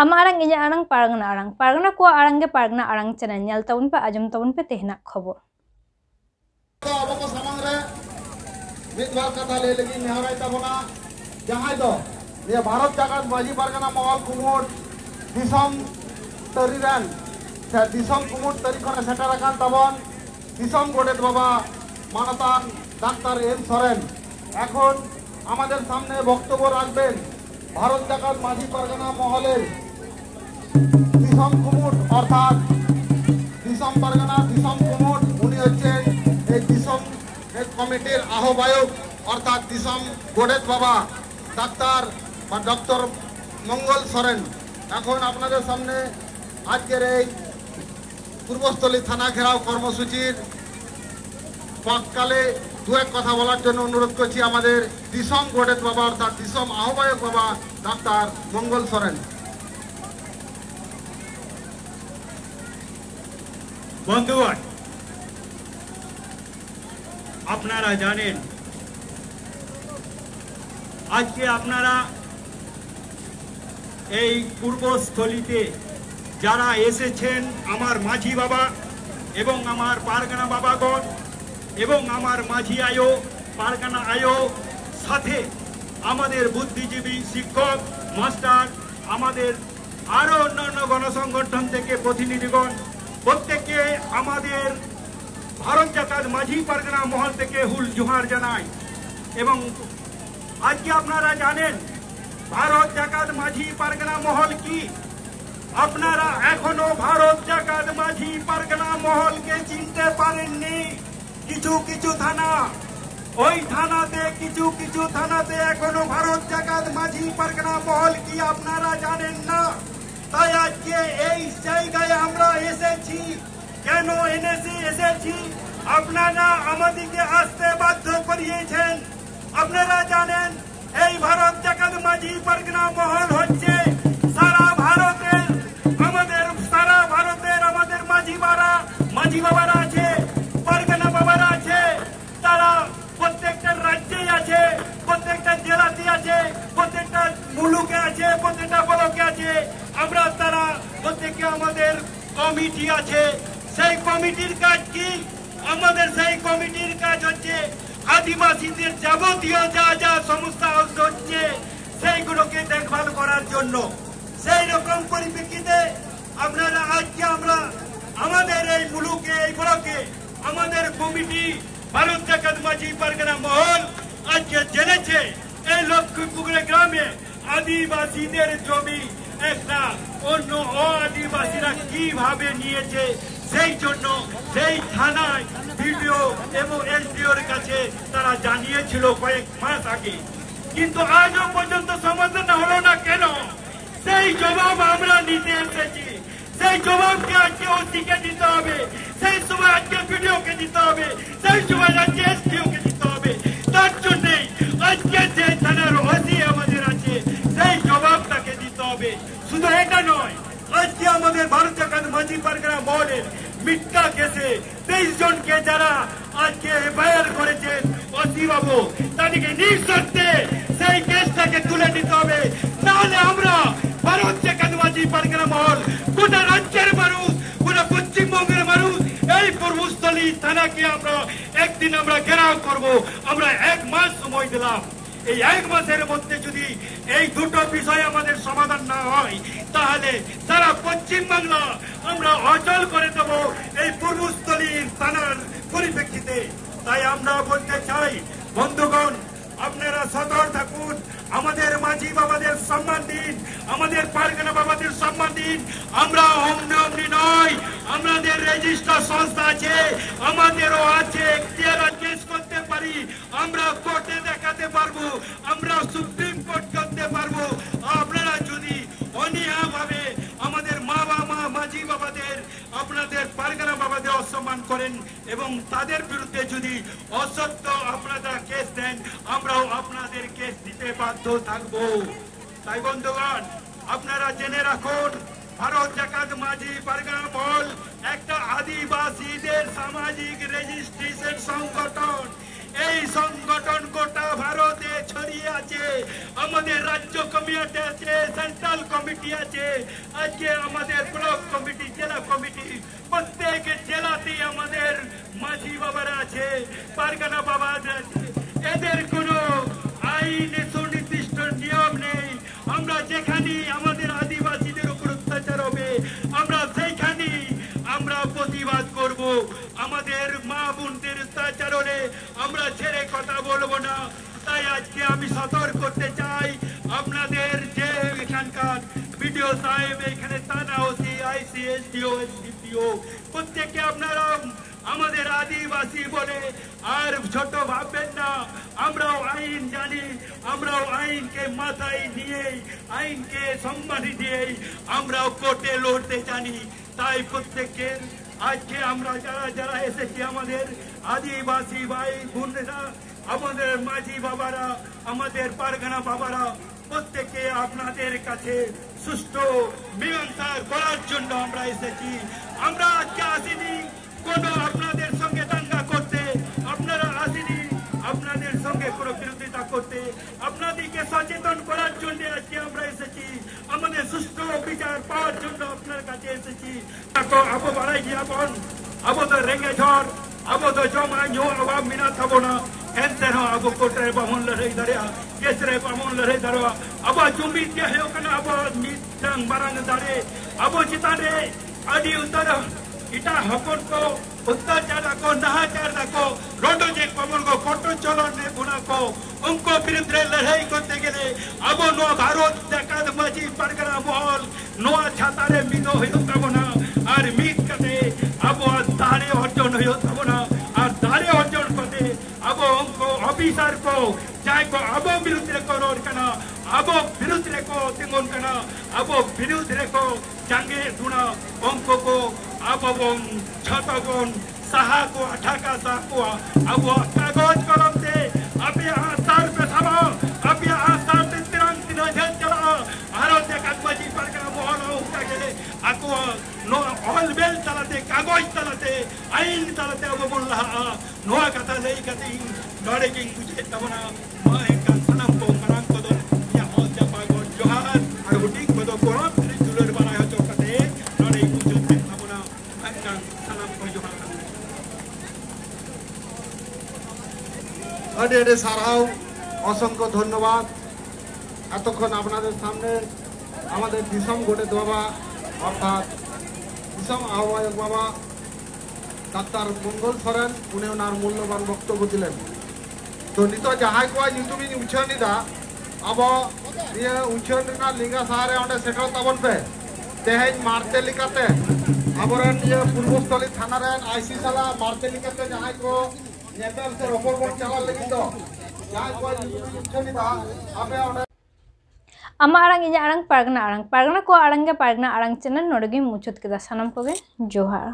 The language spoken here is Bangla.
Ama arang inya arang paragana ko arang ge paragana arang channel nyal taun pe ajum taun pe tehna khobor aboko samang re mitbar kata le lagi niharai tabona jahai do niya bharat jagat maji pargana mohol kumut disam tariran disam kumut tari khona setarakan tabon disam godet baba manatan doctor M Soren এখন আমাদের সামনে বক্তব্য রাখবেন ভারত জাগাত মাঝি পারগানা মহলের দিসম কুমুট অর্থাৎ দিসম পারগানা দিসম কুমুট উনি হচ্ছেন এই দিসম কমিটির আহ্বায়ক অর্থাৎ দিসম গোডেত বাবা ডাক্তার বা ডক্টর মঙ্গল সরেন এখন আপনাদের সামনে আজকের এই পূর্বস্থলী থানা ঘেরাও কর্মসূচির পাককালে দু এক কথা বলার জন্য অনুরোধ করছি আমাদের দিসম গোডেত বাবা অর্থাৎ দিসম আহ্বায়ক বাবা ডাক্তার মঙ্গল সরেন। বন্ধুগণ, আপনারা জানেন আজকে আপনারা এই পূর্বস্থলীতে যারা এসেছেন আমার মাঝি বাবা এবং আমার পারগানা বাবাগণ এবং আমার মাঝি আয়ো পারগানা আয়ো সাথে আমাদের বুদ্ধিজীবী শিক্ষক মাস্টার আমাদের আরো অন্যান্য গণসংগঠন থেকে প্রতিনিধিগণ প্রত্যেককে আমাদের ভারত জাকাত মাঝি পারগানা মহল থেকে হুল জোহার জানাই। এবং আজকে আপনারা জানেন ভারত জাকাত মাঝি পারগানা মহল কি। আপনারা এখনো ভারত জাকাত মাঝি পারগানা মহলকে চিনতে পারেননি। কিছু কিছু থানা ওই থানাতে কিছু থানাতে এখনো ভারত জাকাত মাঝি পারগানা মহল কি আপনারা জানেন না। তাই আজকে এই জায়গায় আমরা এসেছি। কেন এসেছি আপনারা আমাদেরকে আসতে বাধ্য করিয়েছেন। আপনারা জানেন এই ভারত জাকাত মাঝি পারগানা মহল হচ্ছে সারা ভারতের আমাদের মাঝি বাবারা আছে, পারগানা বাবারা আছে, তারা প্রত্যেকটা রাজ্যেই আছে, প্রত্যেকটা জেলাতে আছে, প্রত্যেকটা মুলুকে আছে, প্রত্যেকটা ব্লকে আছে। আমরা তারা প্রত্যেকে আমাদের কমিটি আছে। সেই কমিটির কাজ কি? আমাদের সেই কমিটির কাজ হচ্ছে আদিবাসীদের যাবতীয় যা সমস্যা হচ্ছে সেইগুলোকে দেখভাল করার জন্য। সেই রকম পরিপ্রেক্ষিতে আপনারা আজকে আমরা আমাদের এই মুলুকে এই ব্লকে আমাদের কমিটি ভারত জাকাত মাঝি পারগানা মহল আজকে জেনেছে এই লক্ষ্মীপুকুরে গ্রামে আদিবাসীদের জমি একটা অন্য আদিবাসীরা কিভাবে নিয়েছে। সেই জন্য সেই থানায় ভিডিও এবং এসডিওর কাছে তারা জানিয়েছিল কয়েক মাস আগে, কিন্তু আজও পর্যন্ত সমাধান হলো না। কেন? সেই জবাব আমরা নিতে এসেছি। সেই জবাবকে আজকে ওসিকে দিতে হবে, সেই সময় আজকে ভিডিওকে দিতে হবে, সেই সময় আজকে এসডিওকে দিতে হবে। তার জন্যই আজকে যে থানার ওসি আমাদের আছে সেই জবাবটাকে দিতে হবে। শুধু এটা নয়, আজকে আমাদের ভারত জাকাত মাঝি পারগানা মহলের মিথ্যা কেসে 23 জনকে যারা আজকে এফআইআর করেছেন ওসি বাবু, তাদেরকে নিঃশর্তে সেই কেসটাকে তুলে নিতে হবে। নাহলে আমরা ভারত জাকাত মাঝি পারগানা মহল গোটা রাজ্যের মানুষ, গোটা পশ্চিমবঙ্গের মানুষ এই পূর্বস্থলী থানাকে আমরা একদিন আমরা ঘেরাও করব। আমরা 1 মাস সময় দিলাম। এই 1 মাসের মধ্যে যদি এই দুটো বিষয় আমাদের সমাধান না হয় তাহলে সারা পশ্চিমবাংলা আমরা অচল করে দেব এই পূর্বস্থলীর থানার পরিপ্রেক্ষিতে। তাই আমরা বলতে চাই বন্ধুগণ, আপনারা সতর্ক থাকুন। আমাদের মাঝি বাবাদের সম্মান দিন, আমাদের পারগানা বাবাদের সম্মান দিন। আমরা অমনি নয়, আমাদের রেজিস্টার সংস্থা আছে, আমাদেরও আছে, এখতিয়ার কেস করতে পারি, আমরা কোর্টে দেখাতে পারবো, আমরা সুপ্রিম কোর্ট করতে পারবো। আপনারা যদি অনীহাভাবে আমাদের মাঝি বাবাদের আপনাদের পারগানা বাবাদের অসম্মান করেন এবং তাদের বিরুদ্ধে যদি অসত্য আপনারা কেস দেন, আমরাও আপনাদের কেস দিতে বাধ্য থাকবো। তাই বন্ধুগণ, আপনারা জেনে রাখুন ভারত জাকাত মাঝি পারগানা মহল একটা আদিবাসীদের সামাজিক রেজিস্ট্রেশন সংগঠন। এই সংগঠন গোটা ভারতে ছড়িয়ে আছে। আমাদের রাজ্য কমিটি আছে, সেন্ট্রাল কমিটি আছে, আজকে আমাদের ব্লক কমিটি, জেলা কমিটি, প্রত্যেক জেলাতেই আমাদের মাঝি বাবারা আছে, পারগানা বাবারা আছে। এদের কোনো আইন সুনির্দিষ্ট নিয়ম নেই। আমরা যেখানে আমাদের আদিবাসীদের উপর অত্যাচার হবে আমরা সেইখানেই আমরা প্রতিবাদ করব। আমাদের মা বোনদের অত্যাচার হলে আমরা ছেড়ে কথা বলবো না। তাই আজকে আমি সতর্ক করতে চাই আপনাদের যে এখানকার বিডিও সাহেব, এখানে থানা ওসি, আইসি, এসডিও, এসডিপিও, প্রত্যেককে আপনারা আমাদের আদিবাসী বলে আর ছোট ভাববেন না। আমরাও আইন জানি, আমরাও আইনকে মাথায় নিয়ে, আইনকে সম্মান দিয়ে আমরাও কোর্টে লড়তে জানি। তাই প্রত্যেকের আজকে আমরা যারা যারা এসেছি আমাদের আদিবাসী ভাই বোনেরা, আমাদের মাঝি বাবারা, আমাদের পারগানা বাবারা, প্রত্যেকে আপনাদের কাছে সুষ্ঠু মীমাংসা করার জন্য আমরা এসেছি। আমরা আজকে আসিনি কোনো আপনাদের সঙ্গে দাঙ্গা করতে, আপনারা আসেনি আপনাদের সঙ্গে কোনো বিরোধিতা করতে, আপনাদেরকে সচেতন করার জন্য আজকে আমরা এসেছি। আমাদের সুষ্ঠু বিচার পাওয়ার জন্য আপনার কাছে এসেছি। আবো বাড়াই গিয়াবন, আবো তো রেঙ্গে ঝড়, আবো তো জমা ᱧᱩ অভাব মিনা থাকবো না। এনতে আবো কোর্টে বামন লড়াই দাঁড়িয়া, কেসরে বামন লড়াই দাঁড়া। আবো জুম্বিদ কে ᱦᱩᱭᱩᱜ ᱠᱟᱱᱟ ᱟᱵᱚ ᱢᱤᱫᱴᱟᱝ ᱢᱟᱨᱟᱝ ᱫᱟᱲᱮ ᱟᱵᱚ ᱪᱮᱛᱟᱱ ᱨᱮ ᱟᱹᱰᱤ ᱩᱛᱟᱹᱨ इटा हपन को अत्याचार को नहाचार को रोडो जे पवन को फोटो चलन ने गुना को उनको विरुद्ध लड़ाई करते गए अब नो भारत देखाद माजी परगना महल नोआ छातारे मिदो हयो तबना और मिद कते अब दाड़े अर्जन हयो तबना और दाड़े अर्जन करते अब उनको ऑफिसर को जाय को अब विरुद्ध को रोड कना अब विरुद्ध को तिंगन कना अब विरुद्ध को जंगे दुना उनको को अब छतबन साहा को अठाका साको अब कागज कलम से अब यहाँ सार पे थमा अब यहाँ सार पे तिरंग चला भारत मजी पर का मोहन उठा के आको नो ऑल बेल चलाते कागज चलाते आईन चलाते अब बोल रहा नोआ कथा ले कती डरे की मुझे तबना मैं का सनम को मरंग को दो या हो जपा को जोहार और उठी को दो कोरा फिर जुलर बना हो तो कते डरे मुझे तबना मैं का सनम को जोहार अडे अडे साराव असंख्य धन्यवाद এতক্ষণ আপনাদের সামনে আমাদের দিশম গোটে বাবা অর্থাৎ দিশম আহ্বায়ক বাবা ডাক্তার মঙ্গল সরেন উনি ওনার মূল্যবান বক্তব্য দিলেন। তো নিত যাহাই কোয়া ইউটিউবে উচ্ছানিদা আব নিয়ে উচ্ছানিনা লিঙ্গা সাহারে অঁডে সেটাও তাবন পে তেহেñ মারতে লিকাতে আবরেন নিয়ে পূর্বস্থলী থানারেন আইসি সালা মারতে লিকাতে যাহাই কো নেতাল সে রপর বন চালার লাগি তো যাহাই কোয়া ইউটিউবে উচ্ছানিদা আপে অঁডে Ama arang inya arang pargana ko arang ge pargana arang channel nodegi muchut keda sanam koge johar।